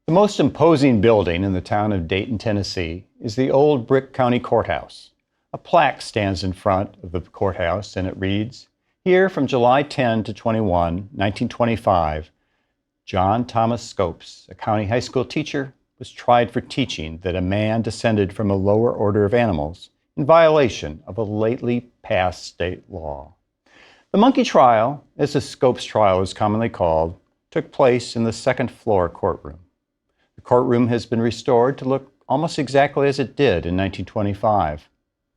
The most imposing building in the town of Dayton, Tennessee, is the old brick county courthouse. A plaque stands in front of the courthouse and it reads, "Here from July 10 to 21, 1925, John Thomas Scopes, a county high school teacher, was tried for teaching that a man descended from a lower order of animals in violation of a lately passed state law." The monkey trial, as the Scopes trial is commonly called, took place in the second floor courtroom. The courtroom has been restored to look almost exactly as it did in 1925.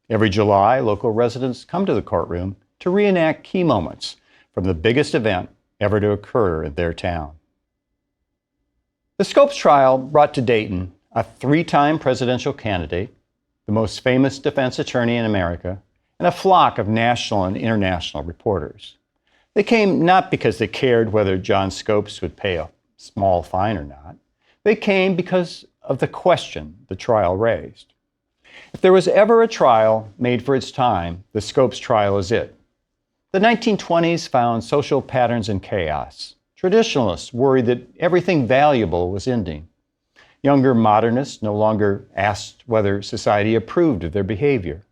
Every July, local residents come to the courtroom to reenact key moments from the biggest event ever to occur in their town. The Scopes trial brought to Dayton a three-time presidential candidate, the most famous defense attorney in America, and a flock of national and international reporters. They came not because they cared whether John Scopes would pay a small fine or not. They came because of the question the trial raised. If there was ever a trial made for its time, the Scopes trial is it. The 1920s found social patterns in chaos. Traditionalists worried that everything valuable was ending. Younger modernists no longer asked whether society approved of their behavior.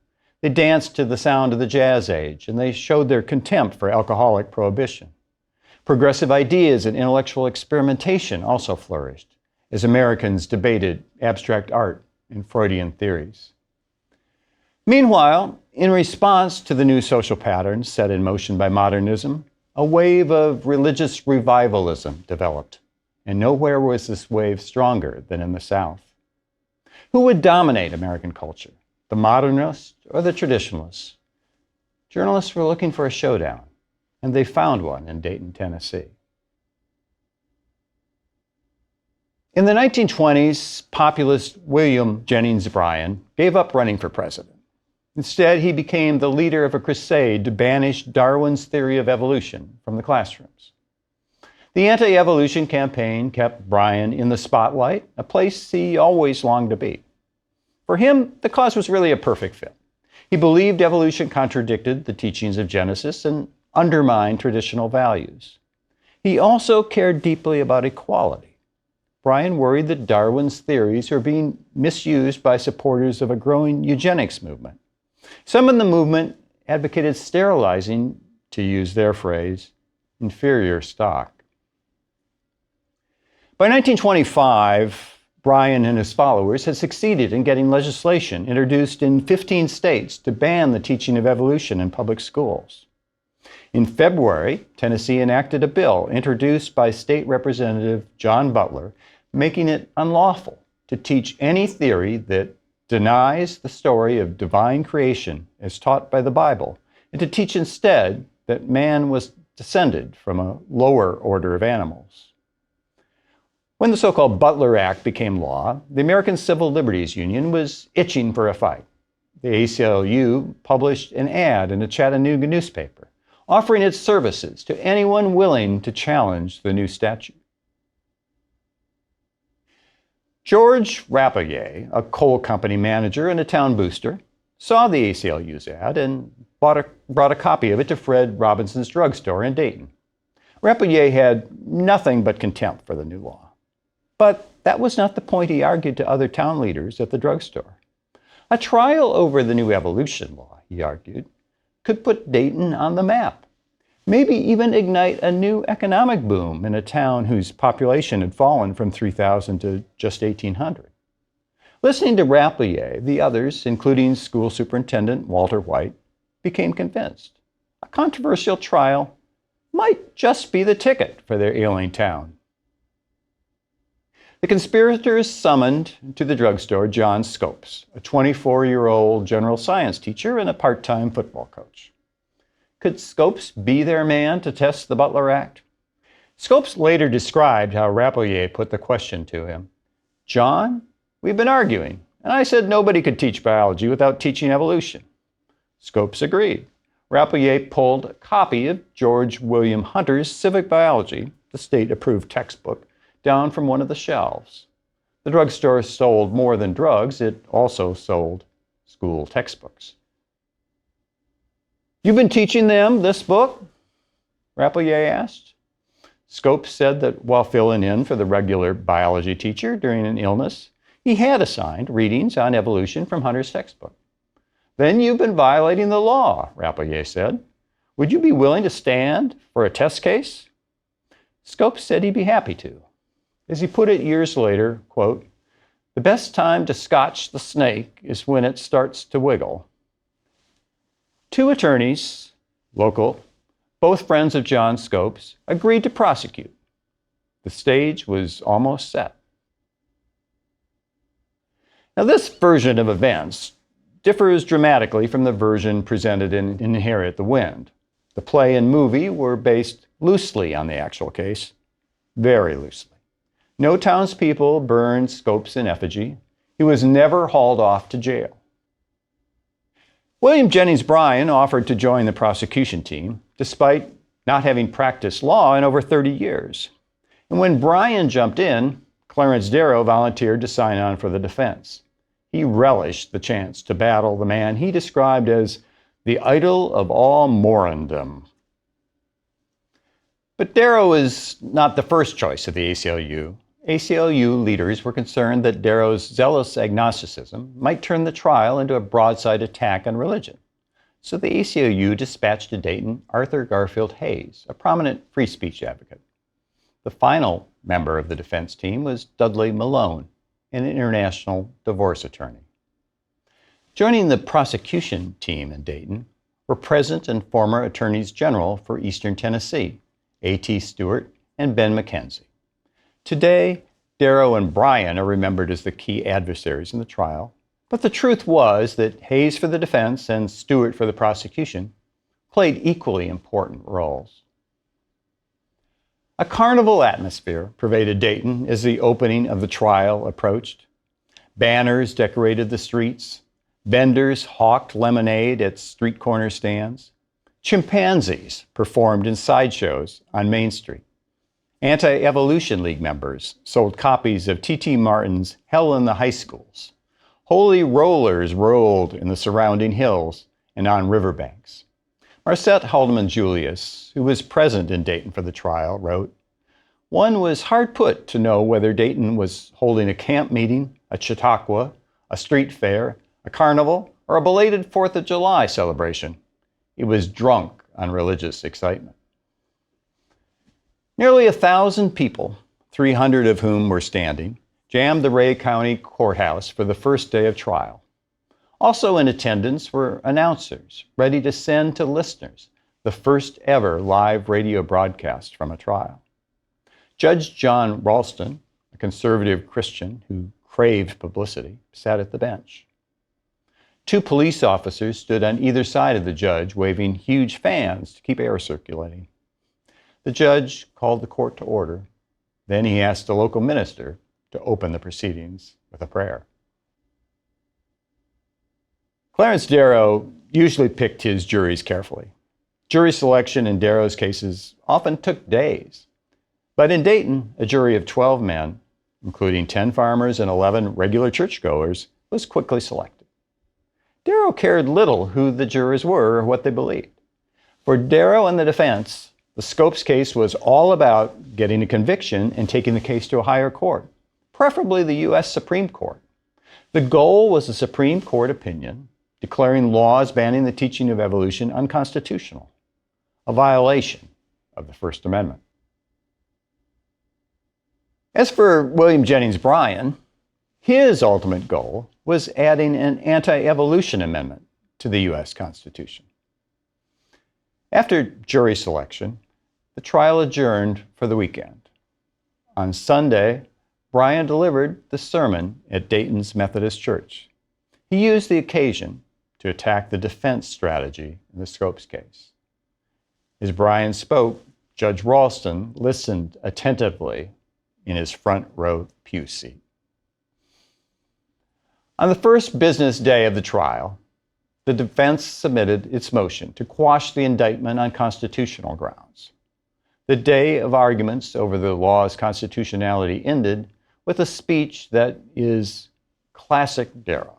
They danced to the sound of the jazz age, and they showed their contempt for alcoholic prohibition. Progressive ideas and intellectual experimentation also flourished, as Americans debated abstract art and Freudian theories. Meanwhile, in response to the new social patterns set in motion by modernism, a wave of religious revivalism developed, and nowhere was this wave stronger than in the South. Who would dominate American culture, the modernists or the traditionalists? Journalists were looking for a showdown, and they found one in Dayton, Tennessee. In the 1920s, populist William Jennings Bryan gave up running for president. Instead, he became the leader of a crusade to banish Darwin's theory of evolution from the classrooms. The anti-evolution campaign kept Bryan in the spotlight, a place he always longed to be. For him, the cause was really a perfect fit. He believed evolution contradicted the teachings of Genesis and undermined traditional values. He also cared deeply about equality. Bryan worried that Darwin's theories were being misused by supporters of a growing eugenics movement. Some in the movement advocated sterilizing, to use their phrase, inferior stock. By 1925, Bryan and his followers had succeeded in getting legislation introduced in 15 states to ban the teaching of evolution in public schools. In February, Tennessee enacted a bill introduced by State Representative John Butler, making it unlawful to teach any theory that denies the story of divine creation as taught by the Bible, and to teach instead that man was descended from a lower order of animals. When the so-called Butler Act became law, the American Civil Liberties Union was itching for a fight. The ACLU published an ad in a Chattanooga newspaper, offering its services to anyone willing to challenge the new statute. George Rapelier, a coal company manager and a town booster, saw the ACLU's ad and brought a copy of it to Fred Robinson's drugstore in Dayton. Rapelier had nothing but contempt for the new law. But that was not the point he argued to other town leaders at the drugstore. A trial over the new evolution law, he argued, could put Dayton on the map, maybe even ignite a new economic boom in a town whose population had fallen from 3,000 to just 1,800. Listening to Rapelier, the others, including school superintendent Walter White, became convinced a controversial trial might just be the ticket for their ailing town. The conspirators summoned to the drugstore John Scopes, a 24-year-old general science teacher and a part-time football coach. Could Scopes be their man to test the Butler Act? Scopes later described how Rapelier put the question to him. "John, we've been arguing, and I said nobody could teach biology without teaching evolution." Scopes agreed. Rapelier pulled a copy of George William Hunter's Civic Biology, the state-approved textbook, down from one of the shelves. The drugstore sold more than drugs. It also sold school textbooks. "You've been teaching them this book?" Rapelier asked. Scopes said that while filling in for the regular biology teacher during an illness, he had assigned readings on evolution from Hunter's textbook. Then you've been violating the law, Rapelier said. Would you be willing to stand for a test case? Scopes said he'd be happy to. As he put it years later, quote, "The best time to scotch the snake is when it starts to wiggle." Two attorneys, local, both friends of John Scopes, agreed to prosecute. The stage was almost set. Now, this version of events differs dramatically from the version presented in Inherit the Wind. The play and movie were based loosely on the actual case, very loosely. No townspeople burned Scopes in effigy. He was never hauled off to jail. William Jennings Bryan offered to join the prosecution team, despite not having practiced law in over 30 years. And when Bryan jumped in, Clarence Darrow volunteered to sign on for the defense. He relished the chance to battle the man he described as the idol of all Mormondom. But Darrow is not the first choice of the ACLU. ACLU leaders were concerned that Darrow's zealous agnosticism might turn the trial into a broadside attack on religion. So the ACLU dispatched to Dayton Arthur Garfield Hayes, a prominent free speech advocate. The final member of the defense team was Dudley Malone, an international divorce attorney. Joining the prosecution team in Dayton were present and former attorneys general for Eastern Tennessee, A.T. Stewart and Ben McKenzie. Today, Darrow and Bryan are remembered as the key adversaries in the trial, but the truth was that Hayes for the defense and Stewart for the prosecution played equally important roles. A carnival atmosphere pervaded Dayton as the opening of the trial approached. Banners decorated the streets. Vendors hawked lemonade at street corner stands. Chimpanzees performed in sideshows on Main Street. Anti-Evolution League members sold copies of T.T. Martin's Hell in the High Schools. Holy rollers rolled in the surrounding hills and on riverbanks. Marcette Haldeman Julius, who was present in Dayton for the trial, wrote, "One was hard put to know whether Dayton was holding a camp meeting, a Chautauqua, a street fair, a carnival, or a belated 4th of July celebration. It was drunk on religious excitement." Nearly 1,000 people, 300 of whom were standing, jammed the Ray County Courthouse for the first day of trial. Also in attendance were announcers ready to send to listeners the first ever live radio broadcast from a trial. Judge John Ralston, a conservative Christian who craved publicity, sat at the bench. 2 police officers stood on either side of the judge, waving huge fans to keep air circulating. The judge called the court to order. Then he asked a local minister to open the proceedings with a prayer. Clarence Darrow usually picked his juries carefully. Jury selection in Darrow's cases often took days. But in Dayton, a jury of 12 men, including 10 farmers and 11 regular churchgoers, was quickly selected. Darrow cared little who the jurors were or what they believed. For Darrow and the defense, the Scopes case was all about getting a conviction and taking the case to a higher court, preferably the U.S. Supreme Court. The goal was a Supreme Court opinion declaring laws banning the teaching of evolution unconstitutional, a violation of the First Amendment. As for William Jennings Bryan, his ultimate goal was adding an anti-evolution amendment to the U.S. Constitution. After jury selection, the trial adjourned for the weekend. On Sunday, Bryan delivered the sermon at Dayton's Methodist Church. He used the occasion to attack the defense strategy in the Scopes case. As Bryan spoke, Judge Ralston listened attentively in his front row pew seat. On the first business day of the trial, the defense submitted its motion to quash the indictment on constitutional grounds. The day of arguments over the law's constitutionality ended with a speech that is classic Darrow.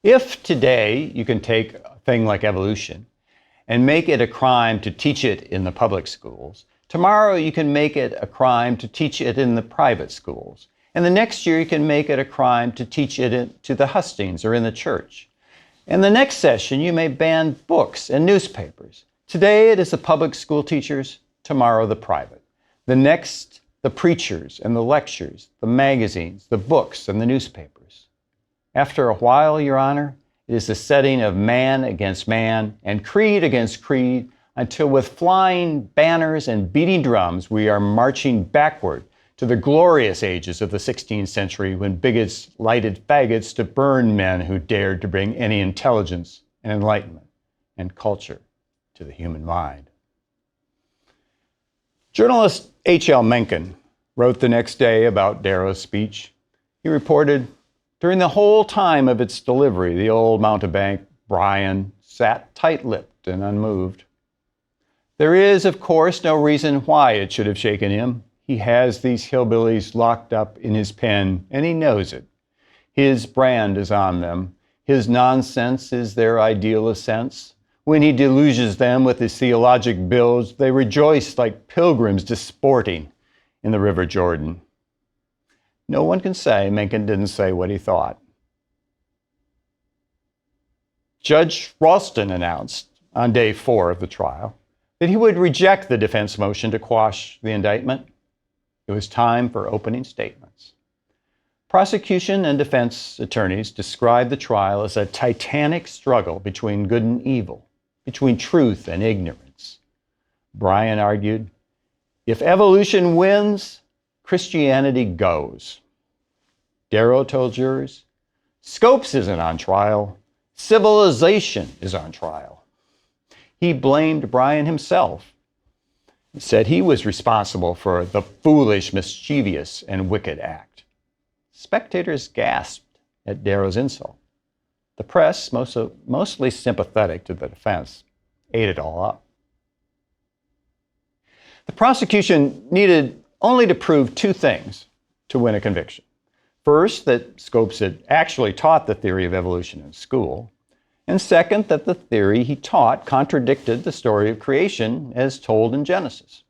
If today you can take a thing like evolution and make it a crime to teach it in the public schools, Tomorrow you can make it a crime to teach it in the private schools. And the next year you can make it a crime to teach it to the hustings or in the church. And the next session you may ban books and newspapers. Today it is the public school teachers, tomorrow the private. The next, the preachers and the lectures, the magazines, the books and the newspapers. After a while, Your Honor, it is the setting of man against man and creed against creed until with flying banners and beating drums we are marching backward to the glorious ages of the 16th century when bigots lighted faggots to burn men who dared to bring any intelligence and enlightenment and culture to the human mind. Journalist H.L. Mencken wrote the next day about Darrow's speech. He reported, during the whole time of its delivery, the old mountebank, Bryan, sat tight-lipped and unmoved. There is, of course, no reason why it should have shaken him. He has these hillbillies locked up in his pen, and he knows it. His brand is on them. His nonsense is their ideal of sense. When he deluges them with his theologic bills, they rejoice like pilgrims disporting in the River Jordan. No one can say Mencken didn't say what he thought. Judge Ralston announced on day 4 of the trial that he would reject the defense motion to quash the indictment. It was time for opening statements. Prosecution and defense attorneys described the trial as a titanic struggle between good and evil, between truth and ignorance. Bryan argued, if evolution wins, Christianity goes. Darrow told jurors, Scopes isn't on trial, civilization is on trial. He blamed Bryan himself. He said he was responsible for the foolish, mischievous, and wicked act. Spectators gasped at Darrow's insult. The press, mostly sympathetic to the defense, ate it all up. The prosecution needed only to prove 2 things to win a conviction. First, that Scopes had actually taught the theory of evolution in school. And second, that the theory he taught contradicted the story of creation as told in Genesis.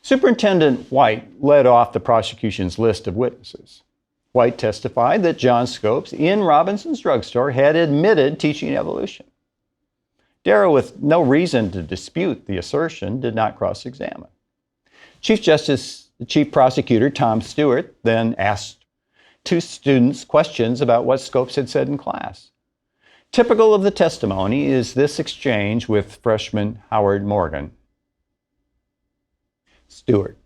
Superintendent White led off the prosecution's list of witnesses. White testified that John Scopes in Robinson's drugstore had admitted teaching evolution. Darrow, with no reason to dispute the assertion, did not cross-examine. The Chief Prosecutor Tom Stewart then asked 2 students questions about what Scopes had said in class. Typical of the testimony is this exchange with freshman Howard Morgan. Stewart,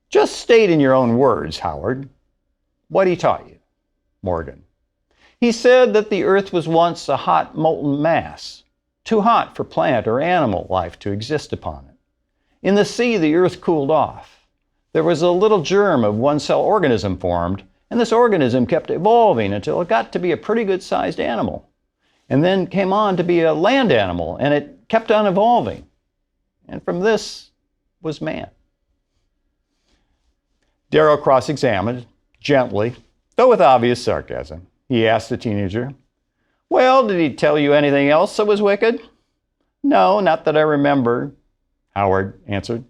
just state in your own words, Howard, what he taught you. Morgan, he said that the earth was once a hot molten mass, too hot for plant or animal life to exist upon it. In the sea, the earth cooled off. There was a little germ of one-cell organism formed, and this organism kept evolving until it got to be a pretty good-sized animal, and then came on to be a land animal, and it kept on evolving. And from this was man. Darrow cross-examined, gently, though with obvious sarcasm. He asked the teenager, well, did he tell you anything else that was wicked? No, not that I remember, Howard answered.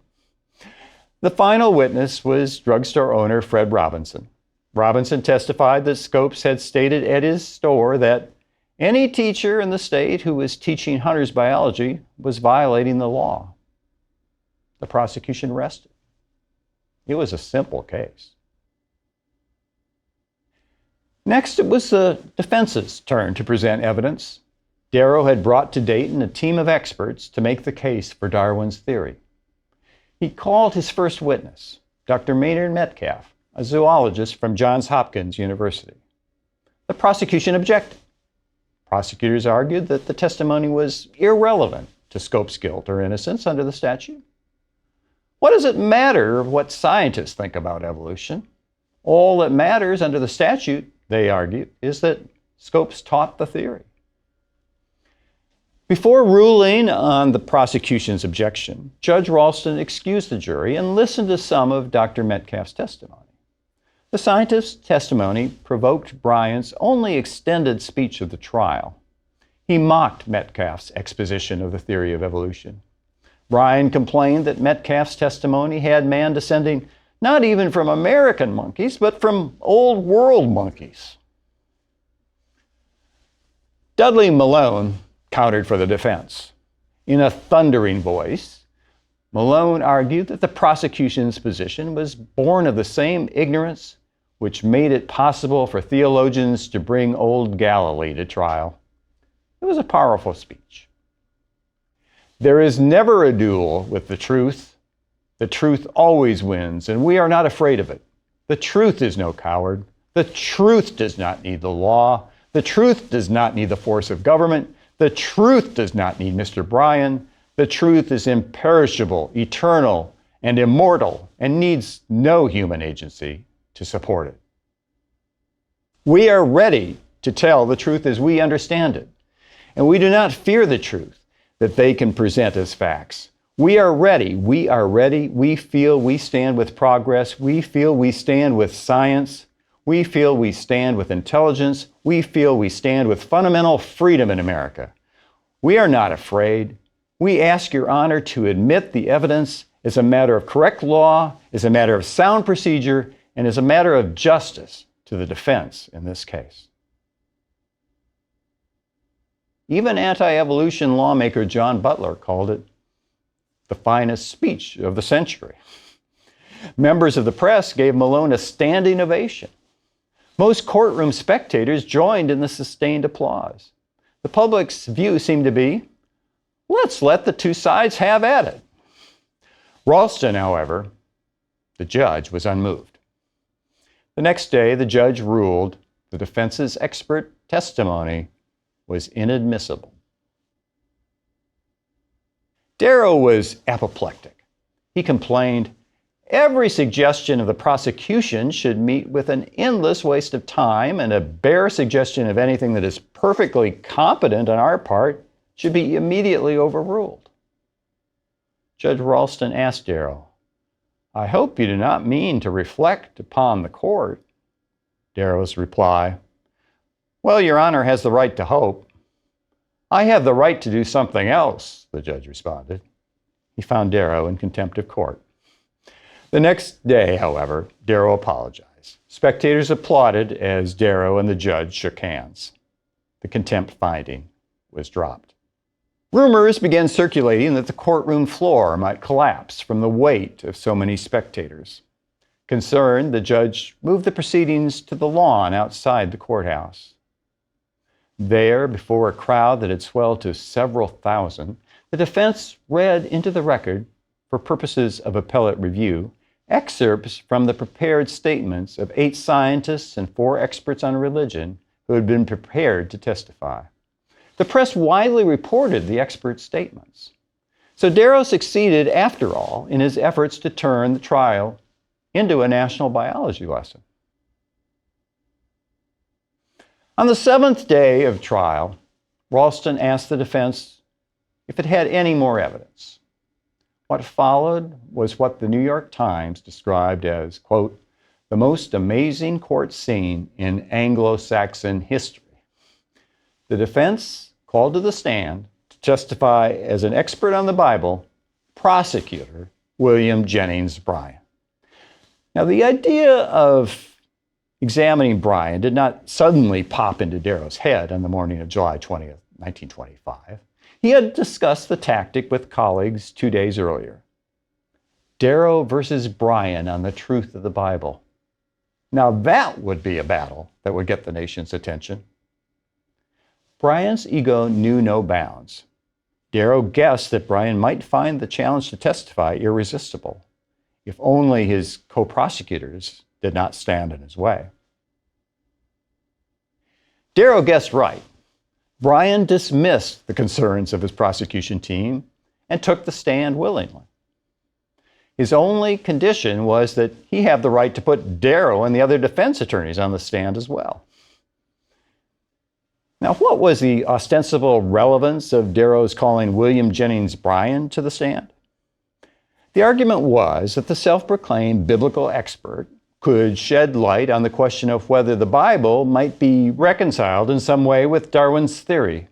The final witness was drugstore owner Fred Robinson. Robinson testified that Scopes had stated at his store that any teacher in the state who was teaching hunter's biology was violating the law. The prosecution rested. It was a simple case. Next, it was the defense's turn to present evidence. Darrow had brought to Dayton a team of experts to make the case for Darwin's theory. He called his first witness, Dr. Maynard Metcalf, a zoologist from Johns Hopkins University. The prosecution objected. Prosecutors argued that the testimony was irrelevant to Scopes' guilt or innocence under the statute. What does it matter what scientists think about evolution? All that matters under the statute, they argued, is that Scopes taught the theory. Before ruling on the prosecution's objection, Judge Ralston excused the jury and listened to some of Dr. Metcalf's testimony. The scientist's testimony provoked Bryan's only extended speech of the trial. He mocked Metcalf's exposition of the theory of evolution. Bryan complained that Metcalfe's testimony had man descending not even from American monkeys, but from old world monkeys. Dudley Malone countered for the defense. In a thundering voice, Malone argued that the prosecution's position was born of the same ignorance which made it possible for theologians to bring old Galilee to trial. It was a powerful speech. There is never a duel with the truth. The truth always wins, and we are not afraid of it. The truth is no coward. The truth does not need the law. The truth does not need the force of government. The truth does not need Mr. Bryan. The truth is imperishable, eternal, and immortal, and needs no human agency to support it. We are ready to tell the truth as we understand it, and we do not fear the truth that they can present as facts. We are ready. We feel we stand with progress. We feel we stand with science. We feel we stand with intelligence. We feel we stand with fundamental freedom in America. We are not afraid. We ask your honor to admit the evidence as a matter of correct law, as a matter of sound procedure, and as a matter of justice to the defense in this case. Even anti-evolution lawmaker John Butler called it the finest speech of the century. Members of the press gave Malone a standing ovation. Most courtroom spectators joined in the sustained applause. The public's view seemed to be, let's let the two sides have at it. Ralston, however, the judge, was unmoved. The next day, the judge ruled the defense's expert testimony was inadmissible. Darrow was apoplectic. He complained, every suggestion of the prosecution should meet with an endless waste of time, and a bare suggestion of anything that is perfectly competent on our part should be immediately overruled. Judge Ralston asked Darrow, I hope you do not mean to reflect upon the court. Darrow's reply, well, Your Honor has the right to hope. I have the right to do something else, the judge responded. He found Darrow in contempt of court. The next day, however, Darrow apologized. Spectators applauded as Darrow and the judge shook hands. The contempt finding was dropped. Rumors began circulating that the courtroom floor might collapse from the weight of so many spectators. Concerned, the judge moved the proceedings to the lawn outside the courthouse. There, before a crowd that had swelled to several thousand, the defense read into the record, for purposes of appellate review, excerpts from the prepared statements of 8 scientists and 4 experts on religion who had been prepared to testify. The press widely reported the expert statements. So Darrow succeeded, after all, in his efforts to turn the trial into a national biology lesson. On the 7th day of trial, Ralston asked the defense if it had any more evidence. What followed was what the New York Times described as, quote, the most amazing court scene in Anglo-Saxon history. The defense called to the stand to testify as an expert on the Bible, prosecutor William Jennings Bryan. Now, the idea of examining Bryan did not suddenly pop into Darrow's head on the morning of July 20th, 1925. He had discussed the tactic with colleagues 2 days earlier. Darrow versus Bryan on the truth of the Bible. Now that would be a battle that would get the nation's attention. Bryan's ego knew no bounds. Darrow guessed that Bryan might find the challenge to testify irresistible, if only his co-prosecutors did not stand in his way. Darrow guessed right. Bryan dismissed the concerns of his prosecution team and took the stand willingly. His only condition was that he have the right to put Darrow and the other defense attorneys on the stand as well. Now, what was the ostensible relevance of Darrow's calling William Jennings Bryan to the stand? The argument was that the self-proclaimed biblical expert could shed light on the question of whether the Bible might be reconciled in some way with Darwin's theory.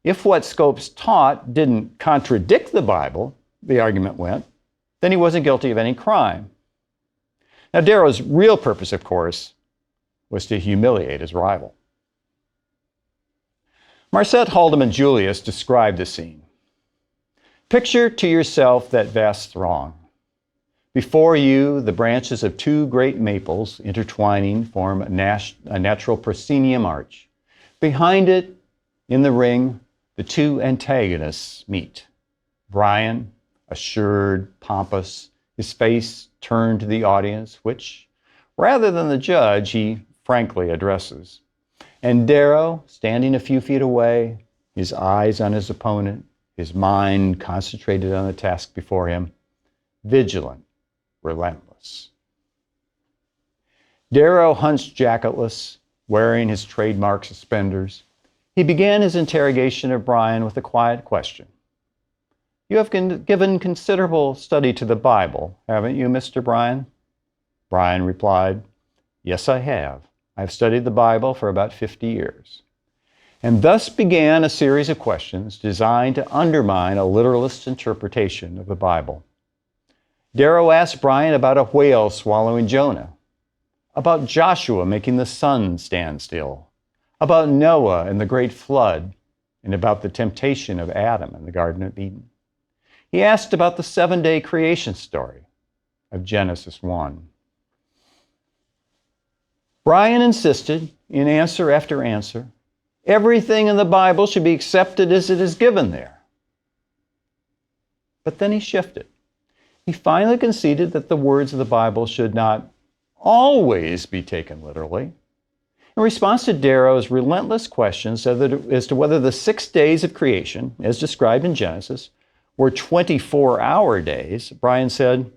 If what Scopes taught didn't contradict the Bible, the argument went, then he wasn't guilty of any crime. Now, Darrow's real purpose, of course, was to humiliate his rival. Marcette Haldeman Julius described the scene. Picture to yourself that vast throng. Before you, the branches of two great maples intertwining form a natural proscenium arch. Behind it, in the ring, the two antagonists meet. Brian, assured, pompous, his face turned to the audience, which, rather than the judge, he frankly addresses. And Darrow, standing a few feet away, his eyes on his opponent, his mind concentrated on the task before him, vigilant, relentless. Darrow hunched jacketless, wearing his trademark suspenders. He began his interrogation of Brian with a quiet question. You have given considerable study to the Bible, haven't you, Mr. Brian? Brian replied, Yes, I have. I've studied the Bible for about 50 years. And thus began a series of questions designed to undermine a literalist interpretation of the Bible. Darrow asked Brian about a whale swallowing Jonah, about Joshua making the sun stand still, about Noah and the great flood, and about the temptation of Adam in the Garden of Eden. He asked about the 7-day creation story of Genesis 1. Brian insisted, in answer after answer, everything in the Bible should be accepted as it is given there. But then he shifted. He finally conceded that the words of the Bible should not always be taken literally. In response to Darrow's relentless questions as to whether the 6 days of creation, as described in Genesis, were 24-hour days, Brian said,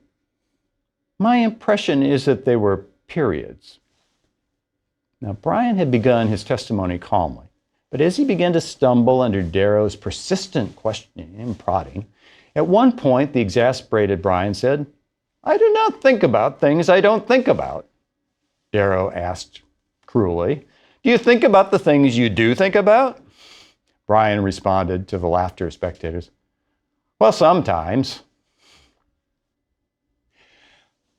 My impression is that they were periods. Now, Brian had begun his testimony calmly, but as he began to stumble under Darrow's persistent questioning and prodding, at one point the exasperated Brian said, I do not think about things I don't think about. Darrow asked cruelly, Do you think about the things you do think about? Brian responded to the laughter of spectators, Well, sometimes.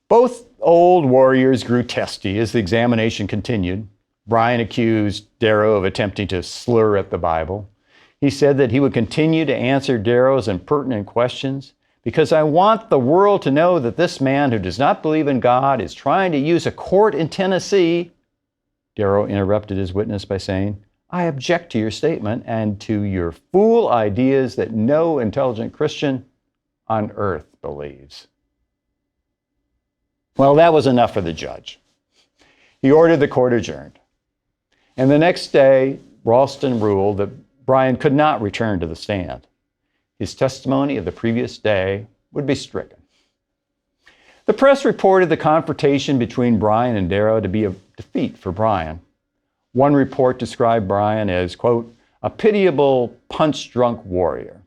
Both old warriors grew testy as the examination continued. Brian accused Darrow of attempting to slur at the Bible. He said that he would continue to answer Darrow's impertinent questions because I want the world to know that this man who does not believe in God is trying to use a court in Tennessee. Darrow interrupted his witness by saying, I object to your statement and to your fool ideas that no intelligent Christian on earth believes. Well, that was enough for the judge. He ordered the court adjourned. And the next day, Ralston ruled that Brian could not return to the stand. His testimony of the previous day would be stricken. The press reported the confrontation between Brian and Darrow to be a defeat for Brian. One report described Brian as, quote, a pitiable, punch-drunk warrior.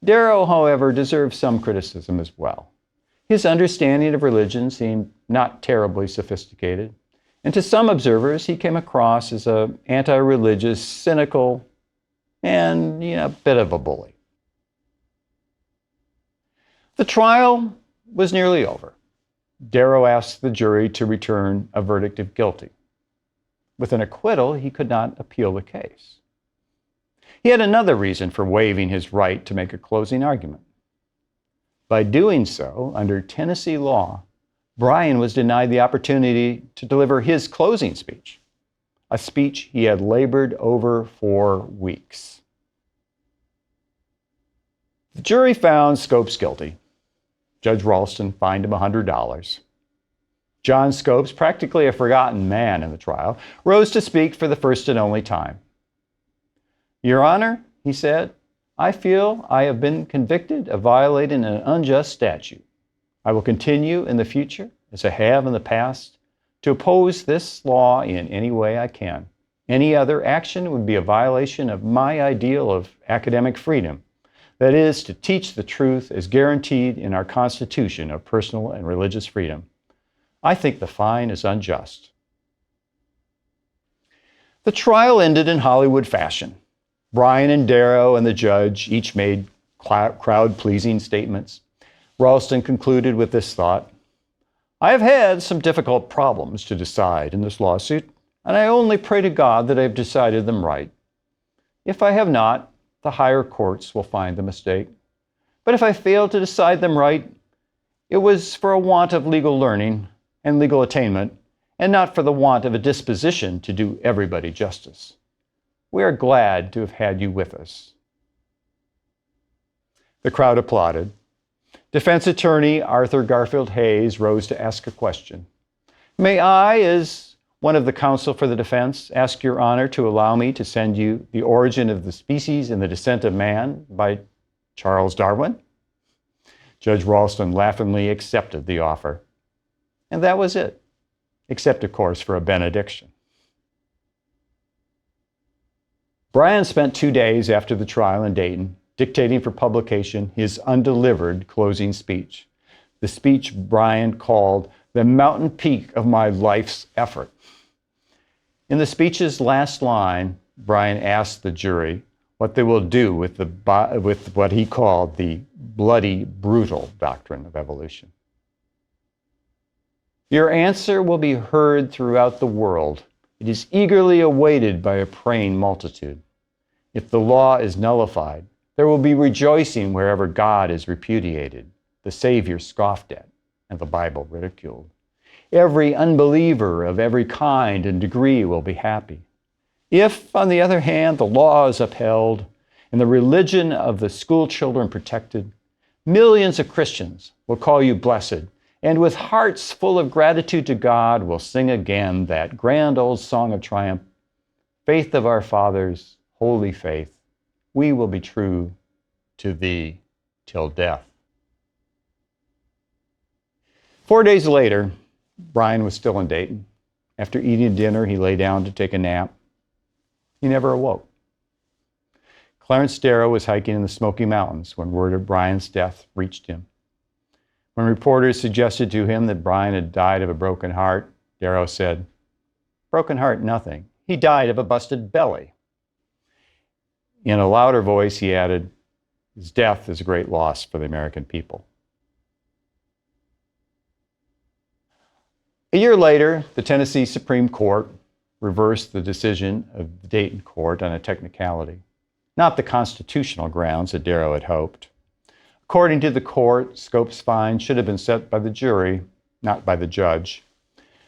Darrow, however, deserved some criticism as well. His understanding of religion seemed not terribly sophisticated, and to some observers, he came across as an anti-religious, cynical, and a bit of a bully. The trial was nearly over. Darrow asked the jury to return a verdict of guilty. With an acquittal, he could not appeal the case. He had another reason for waiving his right to make a closing argument. By doing so, under Tennessee law, Brian was denied the opportunity to deliver his closing speech, a speech he had labored over for weeks. The jury found Scopes guilty. Judge Ralston fined him $100. John Scopes, practically a forgotten man in the trial, rose to speak for the first and only time. Your Honor, he said, I feel I have been convicted of violating an unjust statute. I will continue in the future, as I have in the past, to oppose this law in any way I can. Any other action would be a violation of my ideal of academic freedom, that is, to teach the truth as guaranteed in our Constitution of personal and religious freedom. I think the fine is unjust. The trial ended in Hollywood fashion. Brian and Darrow and the judge each made crowd-pleasing statements, Ralston concluded with this thought: I have had some difficult problems to decide in this lawsuit, and I only pray to God that I have decided them right. If I have not, the higher courts will find the mistake. But if I fail to decide them right, it was for a want of legal learning and legal attainment, and not for the want of a disposition to do everybody justice. We are glad to have had you with us. The crowd applauded. Defense attorney Arthur Garfield Hayes rose to ask a question. May I, as one of the counsel for the defense, ask your honor to allow me to send you The Origin of the Species and the Descent of Man by Charles Darwin? Judge Ralston laughingly accepted the offer. And that was it, except, of course, for a benediction. Bryan spent 2 days after the trial in Dayton dictating for publication his undelivered closing speech, the speech Bryan called the mountain peak of my life's effort. In the speech's last line, Bryan asked the jury what they will do with what he called the bloody, brutal doctrine of evolution. Your answer will be heard throughout the world. It is eagerly awaited by a praying multitude. If the law is nullified, there will be rejoicing wherever God is repudiated, the Savior scoffed at, and the Bible ridiculed. Every unbeliever of every kind and degree will be happy. If, on the other hand, the law is upheld and the religion of the school children protected, millions of Christians will call you blessed, and with hearts full of gratitude to God will sing again that grand old song of triumph, faith of our fathers, holy faith, we will be true to thee till death. 4 days later, Bryan was still in Dayton. After eating dinner, he lay down to take a nap. He never awoke. Clarence Darrow was hiking in the Smoky Mountains when word of Bryan's death reached him. When reporters suggested to him that Bryan had died of a broken heart, Darrow said, "Broken heart, nothing. He died of a busted belly." In a louder voice, he added, "His death is a great loss for the American people." A year later, the Tennessee Supreme Court reversed the decision of the Dayton court on a technicality, not the constitutional grounds that Darrow had hoped. According to the court, Scopes' fine should have been set by the jury, not by the judge.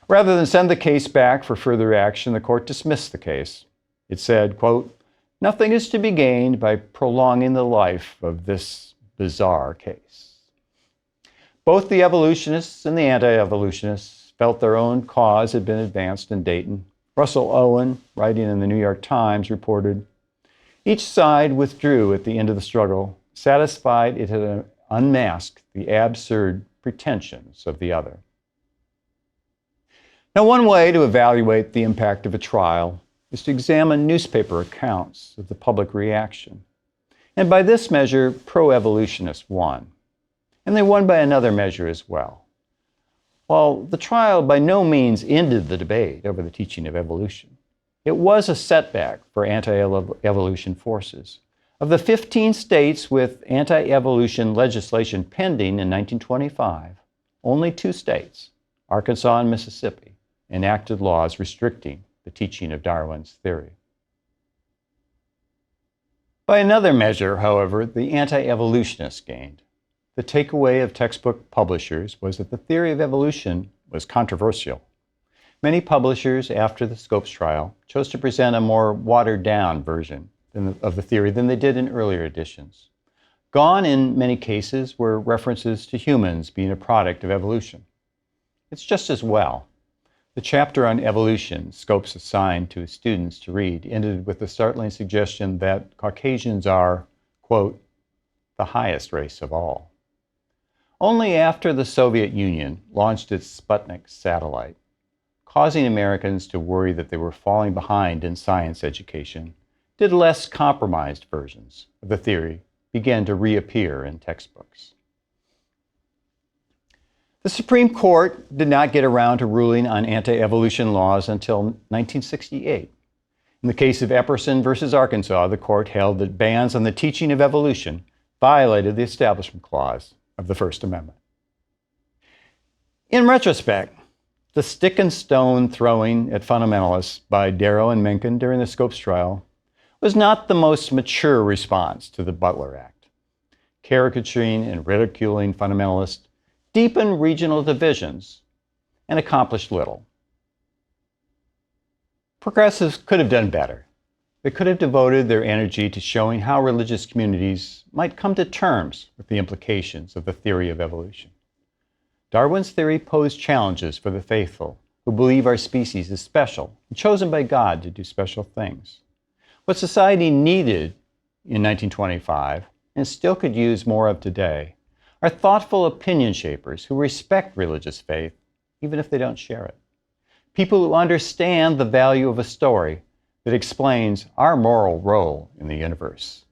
Rather than send the case back for further action, the court dismissed the case. It said, quote, "Nothing is to be gained by prolonging the life of this bizarre case." Both the evolutionists and the anti-evolutionists felt their own cause had been advanced in Dayton. Russell Owen, writing in the New York Times, reported, "Each side withdrew at the end of the struggle, satisfied it had unmasked the absurd pretensions of the other." Now, one way to evaluate the impact of a trial is to examine newspaper accounts of the public reaction. And by this measure, pro-evolutionists won. And they won by another measure as well. While the trial by no means ended the debate over the teaching of evolution, it was a setback for anti-evolution forces. Of the 15 states with anti-evolution legislation pending in 1925, only 2 states, Arkansas and Mississippi, enacted laws restricting the teaching of Darwin's theory. By another measure, however, the anti-evolutionists gained. The takeaway of textbook publishers was that the theory of evolution was controversial. Many publishers, after the Scopes trial, chose to present a more watered-down version of the theory than they did in earlier editions. Gone in many cases were references to humans being a product of evolution. It's just as well. The chapter on evolution Scopes assigned to his students to read ended with the startling suggestion that Caucasians are, quote, the highest race of all. Only after the Soviet Union launched its Sputnik satellite, causing Americans to worry that they were falling behind in science education, did less compromised versions of the theory begin to reappear in textbooks. The Supreme Court did not get around to ruling on anti-evolution laws until 1968. In the case of Epperson versus Arkansas, the court held that bans on the teaching of evolution violated the Establishment Clause of the First Amendment. In retrospect, the stick and stone throwing at fundamentalists by Darrow and Mencken during the Scopes trial was not the most mature response to the Butler Act. Caricaturing and ridiculing fundamentalists deepened regional divisions and accomplished little. Progressives could have done better. They could have devoted their energy to showing how religious communities might come to terms with the implications of the theory of evolution. Darwin's theory posed challenges for the faithful who believe our species is special and chosen by God to do special things. What society needed in 1925, and still could use more of today, are thoughtful opinion shapers who respect religious faith, even if they don't share it. People who understand the value of a story that explains our moral role in the universe.